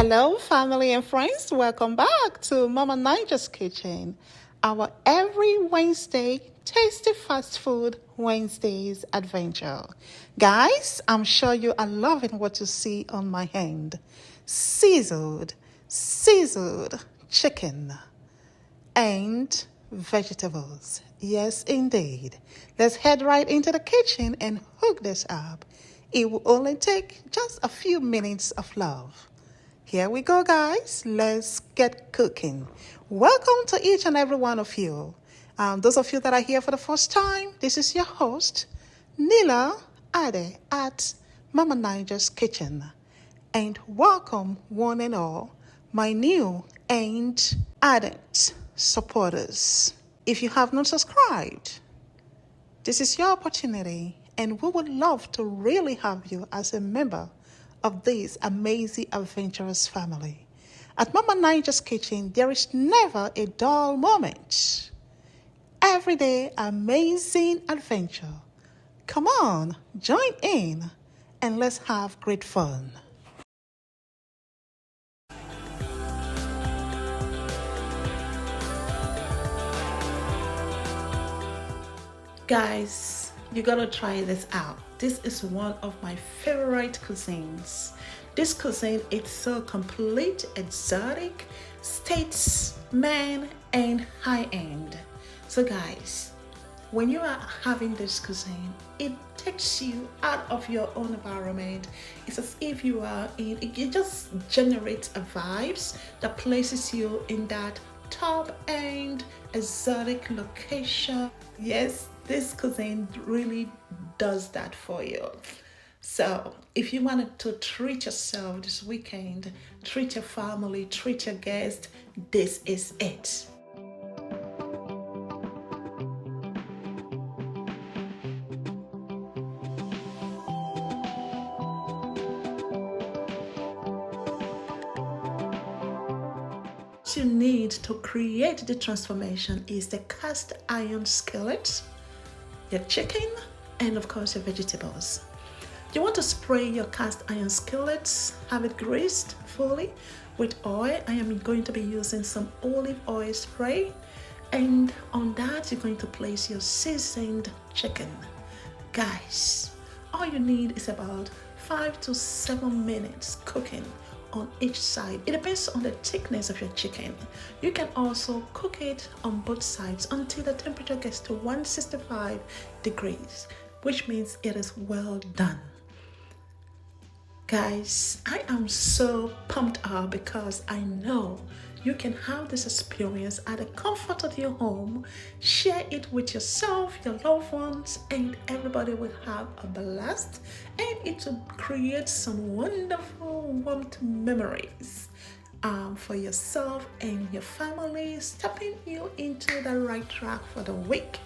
Hello, family and friends. Welcome back to Mama Niger's Kitchen, our every Wednesday tasty fast food Wednesdays adventure. Guys, I'm sure you are loving what you see on my hand. Seasoned chicken and vegetables. Yes, indeed. Let's head right into the kitchen and hook this up. It will only take just a few minutes of love. Here we go, guys. Let's get cooking. Welcome to each and every one of you. Those of you that are here for the first time, this is your host, Nila Ade at Mama Niger's Kitchen. And welcome, one and all, my new and ardent supporters. If you have not subscribed, this is your opportunity, and we would love to really have you as a member of this amazing adventurous family. At Mama Niger's Kitchen, there is never a dull moment. Every day, amazing adventure. Come on, join in, and let's have great fun. Guys, you gotta try this out. This is one of my favorite cuisines. This cuisine is so complete, exotic, statesman, and high-end. So guys, when you are having this cuisine, it takes you out of your own environment. It's as if you are in, it just generates a vibes that places you in that top end exotic location. Yes, this cuisine really does that for you. So if you wanted to treat yourself this weekend, treat your family, treat your guests, this is it. What you need to create the transformation is the cast iron skillet, your chicken, and of course your vegetables. You want to spray your cast iron skillets, have it greased fully with oil. I am going to be using some olive oil spray, and on that you're going to place your seasoned chicken. Guys, all you need is about 5 to 7 minutes cooking on each side. It depends on the thickness of your chicken. You can also cook it on both sides until the temperature gets to 165 degrees, which means it is well done. Guys, I am so pumped up because I know you can have this experience at the comfort of your home, share it with yourself, your loved ones, and everybody will have a blast, and it will create some wonderful warmth memories for yourself and your family, stepping you into the right track for the week.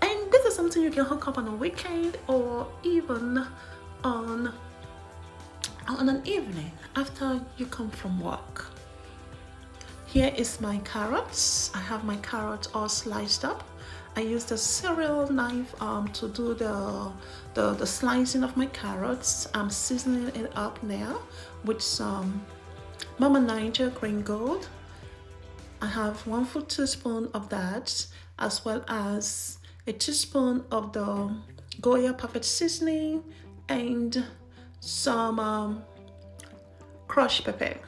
And this is something you can hook up on a weekend or even on an evening after you come from work. Here is my carrots. I have my carrots all sliced up. I used a cereal knife to do the slicing of my carrots. I'm seasoning it up now with some Mama Niger green gold. I have 1 full teaspoon of that, as well as a teaspoon of the Goya perfect seasoning and some crushed pepper.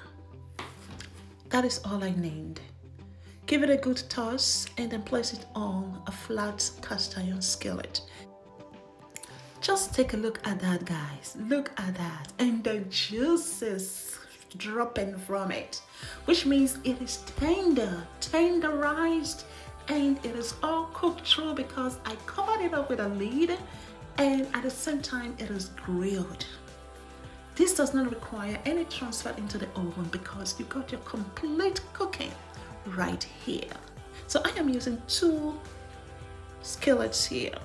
That is all I need. Give it a good toss and then place it on a flat cast iron skillet. Just take a look at that, guys. Look at that. And the juices dropping from it, which means it is tenderized, and it is all cooked through because I covered it up with a lid, and at the same time it is grilled. This does not require any transfer into the oven because you got your complete cooking right here. So I am using 2 skillets here.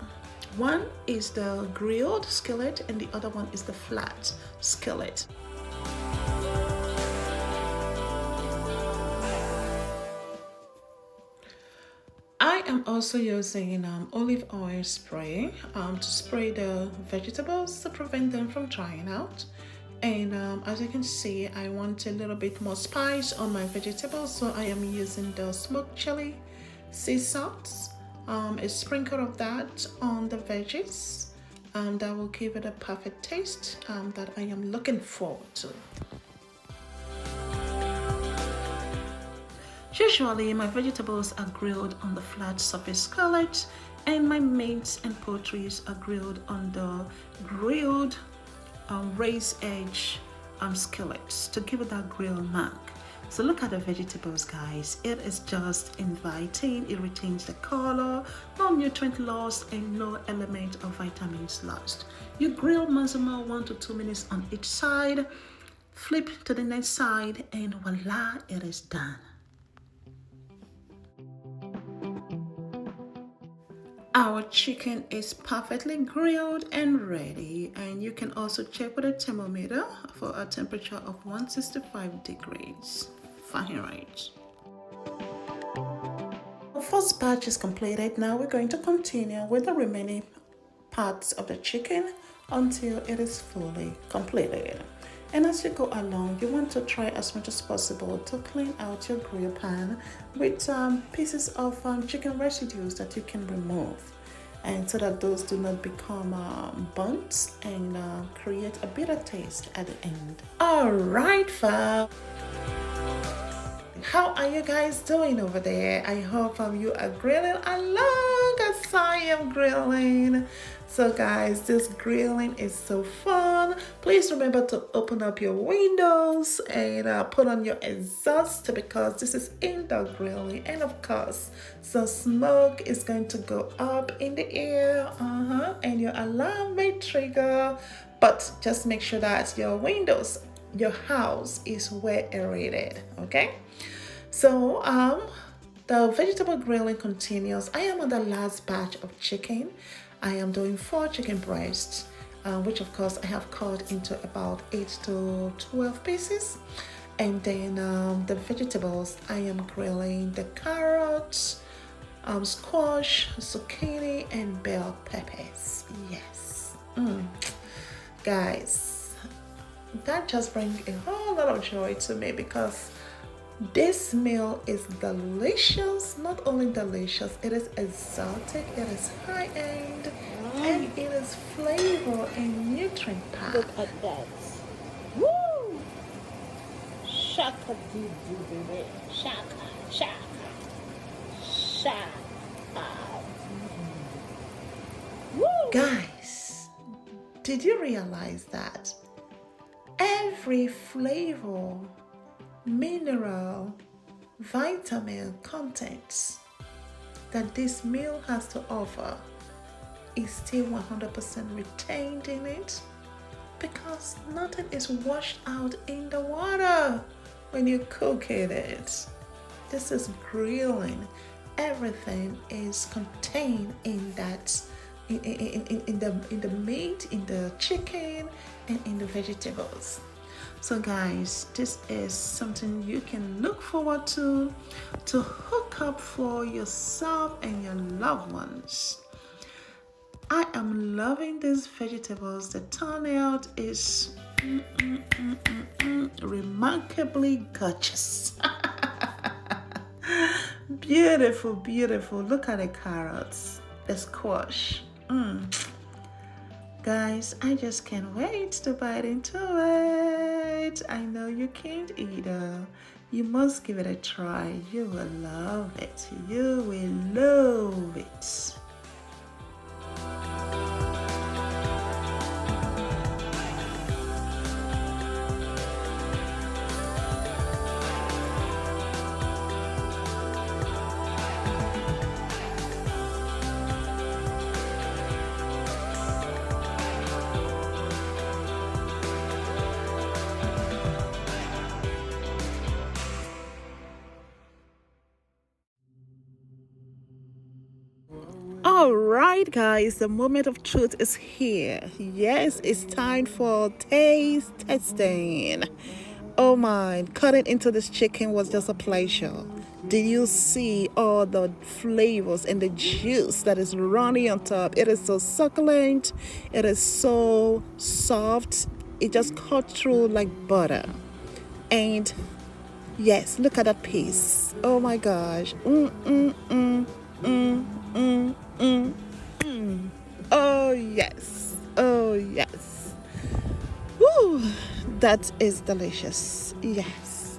One is the grilled skillet and the other one is the flat skillet. I am also using olive oil spray to spray the vegetables to prevent them from drying out. And as you can see, I want a little bit more spice on my vegetables, so I am using the smoked chili, sea salt, a sprinkle of that on the veggies. That will give it a perfect taste that I am looking forward to. Usually, my vegetables are grilled on the flat surface skillet, and my meats and poultries are grilled on the grilled raised edge skillets to give it that grill mark. So look at the vegetables, guys. It is just inviting. It retains the color, no nutrient loss, and no element of vitamins lost. You grill maximum 1 to 2 minutes on each side. Flip to the next side, and voila, it is done. Our chicken is perfectly grilled and ready, and you can also check with a thermometer for a temperature of 165 degrees Fahrenheit. Our first batch is completed. Now we're going to continue with the remaining parts of the chicken until it is fully completed. And as you go along, you want to try as much as possible to clean out your grill pan with pieces of chicken residues that you can remove, and so that those do not become burnt and create a bitter taste at the end. All right, fam. How are you guys doing over there? I hope you are grilling along as I am grilling. So guys, this grilling is so fun. Please remember to open up your windows and put on your exhaust, because this is indoor grilling, and of course the smoke is going to go up in the air, and your alarm may trigger. But just make sure that your windows, your house is well aerated, okay? So the vegetable grilling continues. I am on the last batch of chicken. I am doing 4 chicken breasts, which of course I have cut into about 8 to 12 pieces. And then the vegetables, I am grilling the carrots, squash, zucchini, and bell peppers. Yes. Guys, that just brings a whole lot of joy to me, because this meal is delicious. Not only delicious, it is exotic, it is high-end, and it is flavor and nutrient packed. Look at that. Woo! Shaka doo doo doo. Shaka, shaka. Shaka. Woo! Guys, did you realize that every flavor, mineral, vitamin contents that this meal has to offer is still 100% retained in it, because nothing is washed out in the water when you cook it. This is grilling. Everything is contained in that, in the meat, in the chicken, and in the vegetables. So guys, this is something you can look forward to hook up for yourself and your loved ones. I am loving these vegetables. The turnout is remarkably gorgeous. Beautiful, beautiful. Look at the carrots, the squash. Guys, I just can't wait to bite into it. I know you can't either. You must give it a try. You will love it. You will love it. All right, guys, the moment of truth is here. Yes, it's time for taste testing. Oh my, cutting into this chicken was just a pleasure. Did you see all the flavors and the juice that is running on top? It is so succulent. It is so soft. it just cut through like butter. And yes, look at that piece. Oh my gosh. Oh yes. Oh yes. Woo! That is delicious. Yes.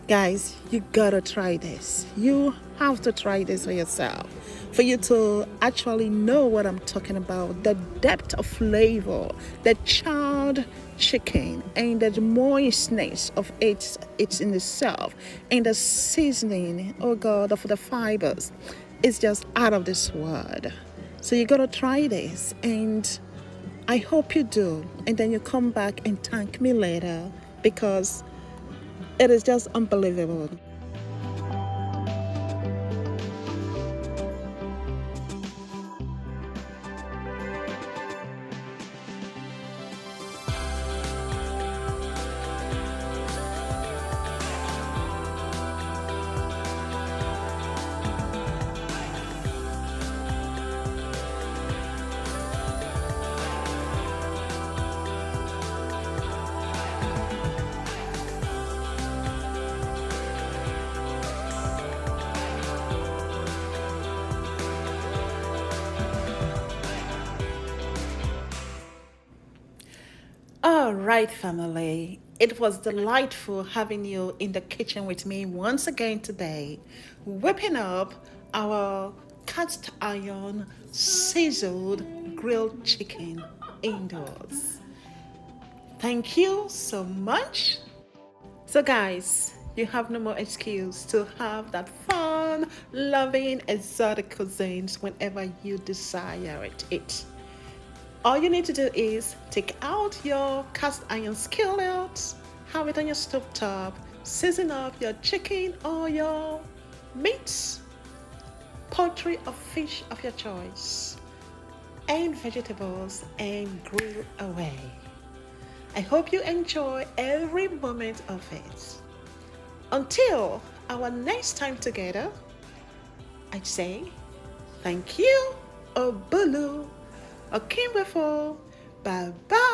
Guys, you gotta try this. You have to try this for yourself. For you to actually know what I'm talking about, the depth of flavor, the charred chicken, and the moistness of it's in itself, and the seasoning, oh God, of the fibers, it's just out of this world. So you gotta try this, and I hope you do. And then you come back and thank me later because it is just unbelievable. All right, family. It was delightful having you in the kitchen with me once again today, whipping up our cast iron sizzled grilled chicken indoors. Thank you so much. So, guys, you have no more excuse to have that fun, loving, exotic cuisines whenever you desire it. All you need to do is take out your cast iron skillet, have it on your stove top, season up your chicken or your meats, poultry or fish of your choice, and vegetables, and grill away. I hope you enjoy every moment of it. Until our next time together, I'd say thank you, Obulu, Okimbefo, bye bye.